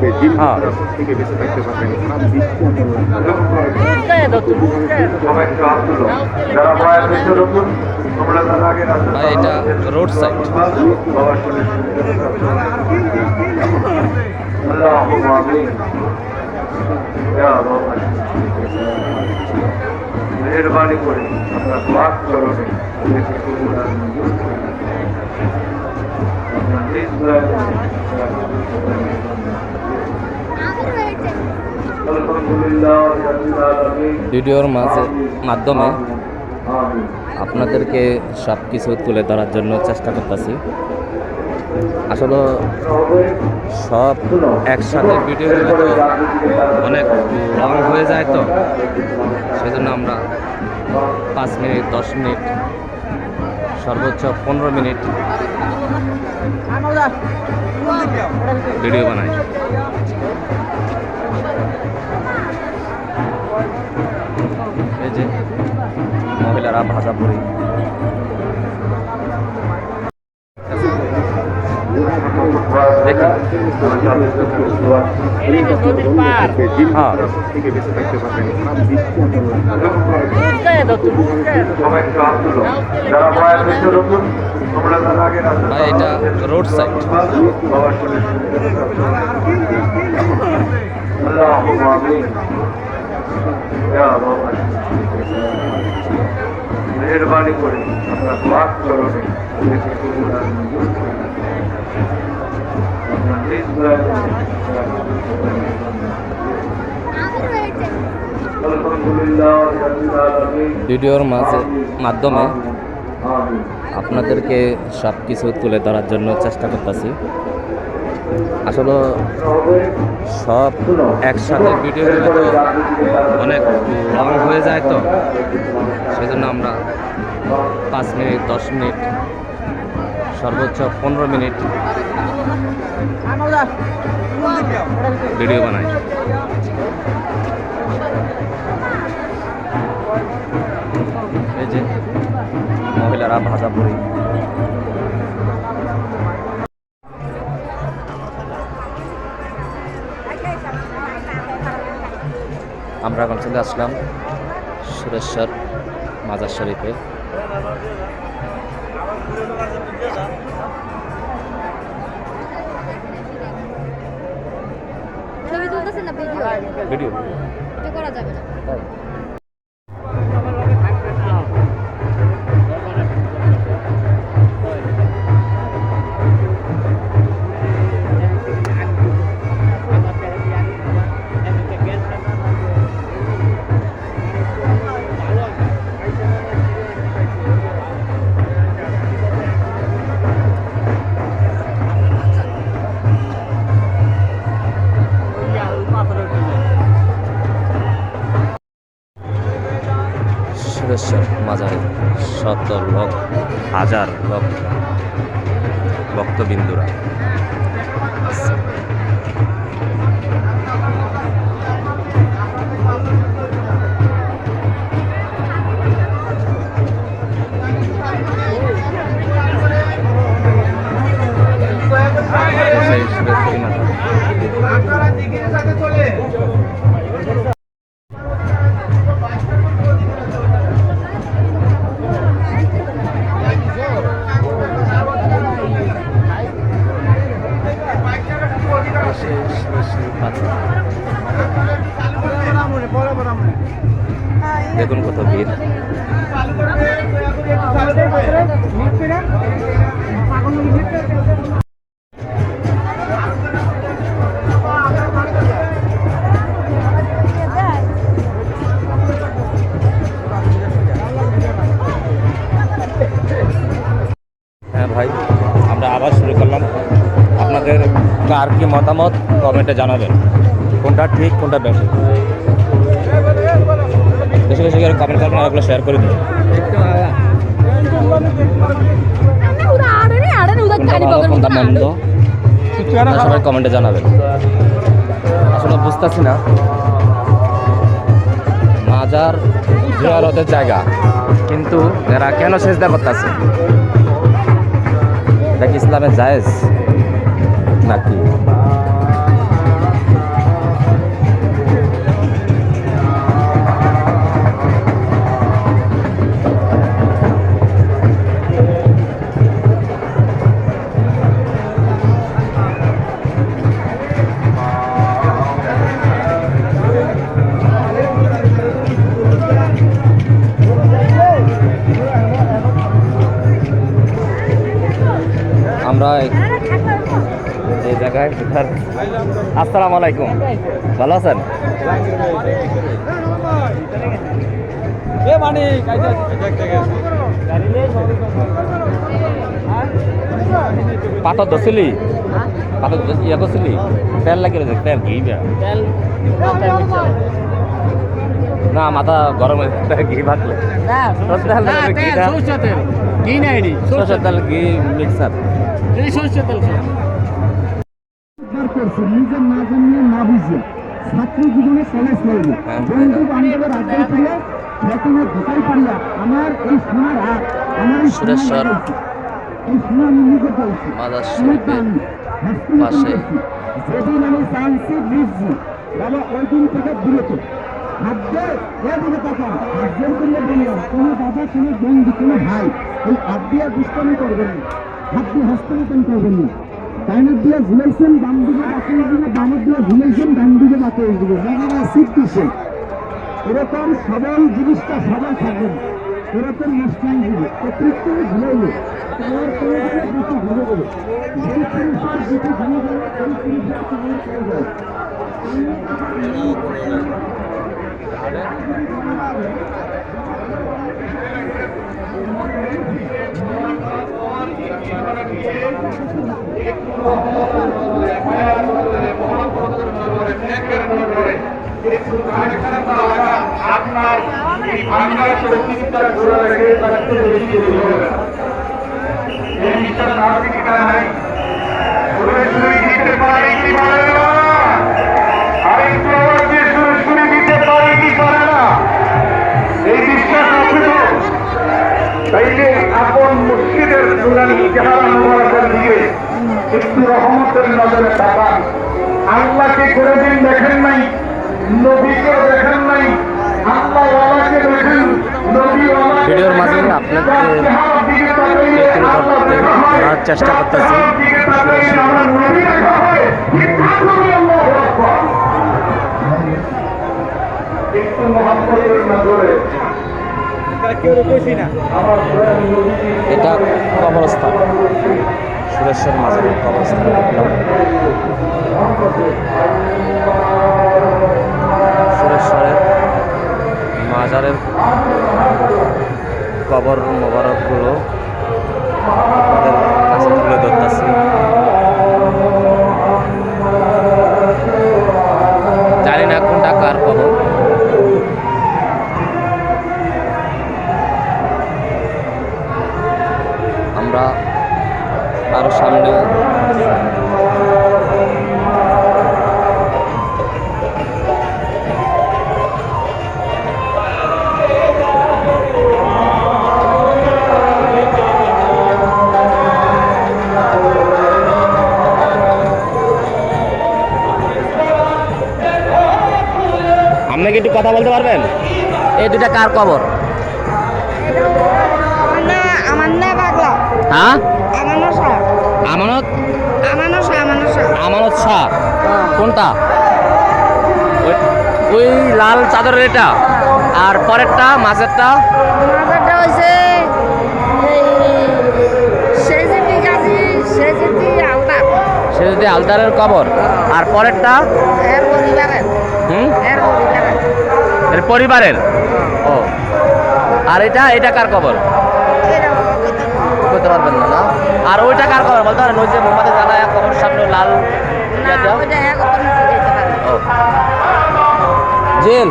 দেখি হ্যাঁ ভাই এটা রোড সাইড। মেহরবানি করে আপনার পাক চরণে ভিডিওর মাধ্যমে আপনাদেরকে সব কিছু তুলে ধরার জন্য চেষ্টা করতেছি। আসলে সব একসাথে ভিডিও তো অনেক লং হয়ে যায়, তো সেজন্য আমরা 5 মিনিট 10 মিনিট সর্বোচ্চ 15 মিনিট ভিডিও বানাই। এই যে মহিলারা ভাজা পুরি দেখি হ্যাঁ ভাই এটা রোড সাইড। মেহরবানি করে আপনার পাক চরণে ভিডিওর মাধ্যমে আপনাদেরকে সব কিছু তুলে ধরার জন্য চেষ্টা করতেছি। আসলে সব একসাথে ভিডিও তো অনেক লং হয়ে যায়, তো সেজন্য আমরা 5 মিনিট 10 মিনিট সর্বোচ্চ 15 মিনিট ভিডিও বানাই। এই যে মহিলারা ভাজা পুরি আমরা এখন চলে আসলাম সুরেশ্বর মাজার শরীফে। ভিডিও করা যাবে না। সুরেশ্বর মাজারে শত লোক, হাজার লোক ভক্তবিন্দুরা দেখুন কত ভিড়। হ্যাঁ ভাই, আমরা আবার শুরু করলাম। আপনাদের কার কি মতামত কমেন্টে জানাবেন, কোনটা ঠিক কোনটা বেশি। বেশি বেশি করে কমেন্ট করবেন, ওগুলো শেয়ার করে দিন। কোনটা মন্দ সবাই কমেন্টে জানাবেন। আসলে বুঝতেছি না মাজার জিয়ারতের জায়গা, কিন্তু এরা কেন সেজদা করতেছে? এটা কি ইসলামে জায়েজ নাকি? আমরা এই জায়গায় আসসালামু আলাইকুম, ভালো আছেন? পাথর ধরছিলি, পাথর ইয়ে করছিলি, তেল লাগিয়ে রয়েছে, তেল ঘি না, মাথা গরম হয়ে ঘি ভাগলে সরষের তেল ঘি মিক্সার। নিজের না জানিয়ে না বুঝিয়ে ছাত্র জীবনে কলেজ করবে বন্ধু বান্ধবের আড্ডায় ফিরে বেতনে ঢোকাই পারিয়া আমার এই সোনার হাত, আমার এই সুরেশ্বর এই সোনা আমি নিজে বলছি মাদার শরীফের পাশে। যেদিন আমি চান্সি বুঝছি বাবা ওই দিন থেকে বিরত হাতদের এদিকে তাকান, হাতদের করলে বললাম কোনো দাদা, কোনো বন্ধু, কোনো ভাই এই হাত দিয়ে দুষ্কর্ম করবেন না, হাত দিয়ে হস্তমোচন করবেন না। ডাইনের দিয়ে ঝুলেছেন, ডান দিকে বাঁকিয়ে দিবে, ডানের দিয়ে ঝুলেছেন, ডান দিকে বাঁকিয়ে দিবে, জায়গাটা সিট দিচ্ছেন। এরকম সবল জিনিসটা সবাই থাকবেন, এরকম অনুষ্ঠান দিবে অতিরিক্ত ঝুলাইলে তোমার কোনো দিকে দুটি ঘুরে দেবে, যেই পুরুষের দুটি ঘুরে দেবে ওই পুরুষের তোমার চলে যায়। আপনার এই ভাঙার প্রতিষ্ঠা ঘুরে রেখে তার একটু বেশি দেরি হবে না। এই বিশ্বাস আপনি কি নাই? সরাসরি দিতে পারে কি পারে না? আরেকটু আওয়াজে সরাসরি দিতে পারে কি পারে না? এই বিশ্বাস আছে তো? তাইলে আপন মসজিদের নুরানি চেহারা মোবারকের দিকে একটু রহমতের নজরে তাকান। আল্লাহকে কোনোদিন দেখেন নাই, নবীকে দেখেন নাই, আল্লাহওয়ালাকে দেখেন, নবীওয়ালাকে ভিডিওর মাঝে আপনাদের ধরার চেষ্টা করতেছি। একটু মহাব্বতের নজরে এটা কবরস্থান, সুরেশ্বর মাজারের কবরস্থান। সুরেশ্বরের মাজারের কবর মোবারকগুলো আপনাদের কাছে তুলে ধরতেছি। জানি না কোনটা কার কবর। আমরা আরো সামনে আপনি কি একটু কথা বলতে পারবেন? এই দুটা কার কবর? আমার না পাগলা। হ্যাঁ, আমানত শাহ। আমানত আমানত শাহ, আমানত শাহ। আমানত শাহ কোনটা? ওই লাল চাদরের এটা, আর পরেরটা মাঝেরটা মাজারটা হইছে এই সেজিতি গাজী, সেজিতি আলতার। সে যদি আলতারের কবর, আর পরেরটা এর পরিবারের। এর পরিবারের। এর পরিবারের। ও, আর এটা কার কবর? এটা বাবা কইতে পারবো। করতে পারবেন না, না? আর ওইটা কার কবর বলতে পারেন? ওই যে মোহাম্মদ জানায় কবর সামনে লাল না, ওইটা এক কথা নিচে যেতে পারে। ও জেল